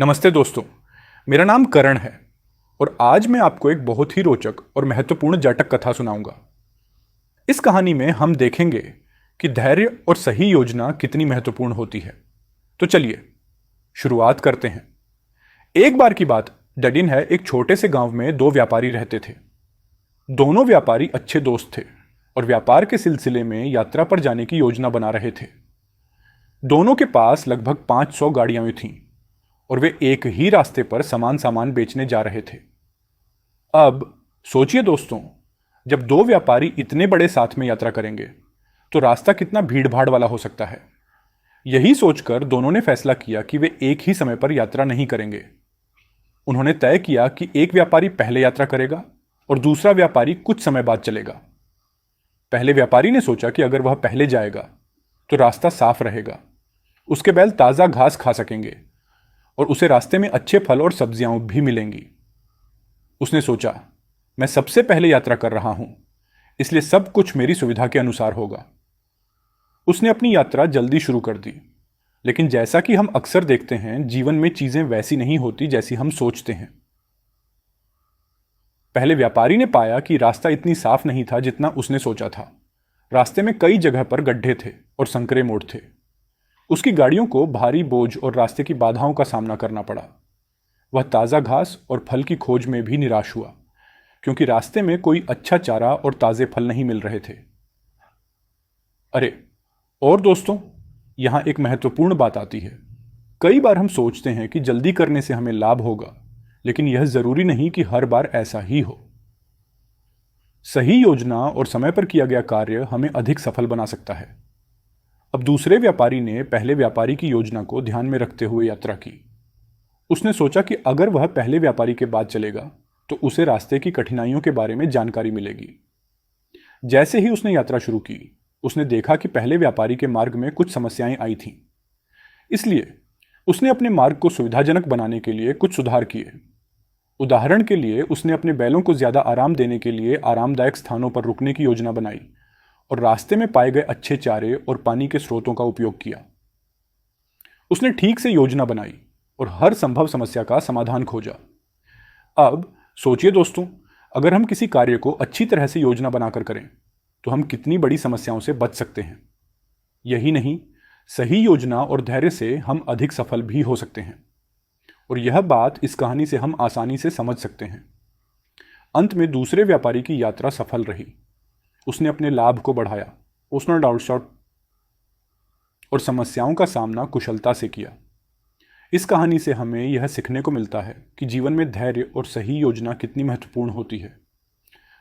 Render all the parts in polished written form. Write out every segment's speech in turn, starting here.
नमस्ते दोस्तों, मेरा नाम करण है और आज मैं आपको एक बहुत ही रोचक और महत्वपूर्ण जाटक कथा सुनाऊंगा। इस कहानी में हम देखेंगे कि धैर्य और सही योजना कितनी महत्वपूर्ण होती है। तो चलिए शुरुआत करते हैं। एक बार की बात, डडिन है एक छोटे से गांव में दो व्यापारी रहते थे। दोनों व्यापारी अच्छे दोस्त थे और व्यापार के सिलसिले में यात्रा पर जाने की योजना बना रहे थे। दोनों के पास लगभग 500 गाड़ियां थीं और वे एक ही रास्ते पर सामान बेचने जा रहे थे। अब सोचिए दोस्तों, जब दो व्यापारी इतने बड़े साथ में यात्रा करेंगे तो रास्ता कितना भीड़-भाड़ वाला हो सकता है। यही सोचकर दोनों ने फैसला किया कि वे एक ही समय पर यात्रा नहीं करेंगे। उन्होंने तय किया कि एक व्यापारी पहले यात्रा करेगा और दूसरा व्यापारी कुछ समय बाद चलेगा। पहले व्यापारी ने सोचा कि अगर वह पहले जाएगा तो रास्ता साफ रहेगा, उसके बैल ताज़ा घास खा सकेंगे और उसे रास्ते में अच्छे फल और सब्जियां भी मिलेंगी। उसने सोचा, मैं सबसे पहले यात्रा कर रहा हूं, इसलिए सब कुछ मेरी सुविधा के अनुसार होगा। उसने अपनी यात्रा जल्दी शुरू कर दी, लेकिन जैसा कि हम अक्सर देखते हैं, जीवन में चीजें वैसी नहीं होती जैसी हम सोचते हैं। पहले व्यापारी ने पाया कि रास्ता इतनी साफ नहीं था जितना उसने सोचा था। रास्ते में कई जगह पर गड्ढे थे और संकरे मोड़ थे। उसकी गाड़ियों को भारी बोझ और रास्ते की बाधाओं का सामना करना पड़ा। वह ताज़ा घास और फल की खोज में भी निराश हुआ, क्योंकि रास्ते में कोई अच्छा चारा और ताज़े फल नहीं मिल रहे थे। अरे और दोस्तों, यहाँ एक महत्वपूर्ण बात आती है। कई बार हम सोचते हैं कि जल्दी करने से हमें लाभ होगा, लेकिन यह जरूरी नहीं कि हर बार ऐसा ही हो। सही योजना और समय पर किया गया कार्य हमें अधिक सफल बना सकता है। अब दूसरे व्यापारी ने पहले व्यापारी की योजना को ध्यान में रखते हुए यात्रा की। उसने सोचा कि अगर वह पहले व्यापारी के बाद चलेगा तो उसे रास्ते की कठिनाइयों के बारे में जानकारी मिलेगी। जैसे ही उसने यात्रा शुरू की, उसने देखा कि पहले व्यापारी के मार्ग में कुछ समस्याएं आई थीं। इसलिए उसने अपने मार्ग को सुविधाजनक बनाने के लिए कुछ सुधार किए। उदाहरण के लिए, उसने अपने बैलों को ज्यादा आराम देने के लिए आरामदायक स्थानों पर रुकने की योजना बनाई और रास्ते में पाए गए अच्छे चारे और पानी के स्रोतों का उपयोग किया। उसने ठीक से योजना बनाई और हर संभव समस्या का समाधान खोजा। अब सोचिए दोस्तों, अगर हम किसी कार्य को अच्छी तरह से योजना बनाकर करें तो हम कितनी बड़ी समस्याओं से बच सकते हैं। यही नहीं, सही योजना और धैर्य से हम अधिक सफल भी हो सकते हैं। और यह बात इस कहानी से हम आसानी से समझ सकते हैं। अंत में दूसरे व्यापारी की यात्रा सफल रही। उसने अपने लाभ को बढ़ाया, उसने डाउटशॉट और समस्याओं का सामना कुशलता से किया। इस कहानी से हमें यह सीखने को मिलता है कि जीवन में धैर्य और सही योजना कितनी महत्वपूर्ण होती है।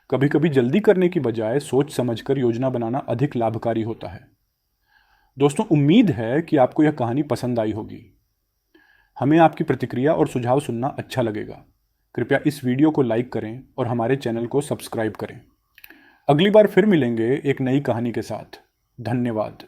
कभी कभी जल्दी करने की बजाय सोच समझकर योजना बनाना अधिक लाभकारी होता है। दोस्तों, उम्मीद है कि आपको यह कहानी पसंद आई होगी। हमें आपकी प्रतिक्रिया और सुझाव सुनना अच्छा लगेगा। कृपया इस वीडियो को लाइक करें और हमारे चैनल को सब्सक्राइब करें। अगली बार फिर मिलेंगे एक नई कहानी के साथ। धन्यवाद।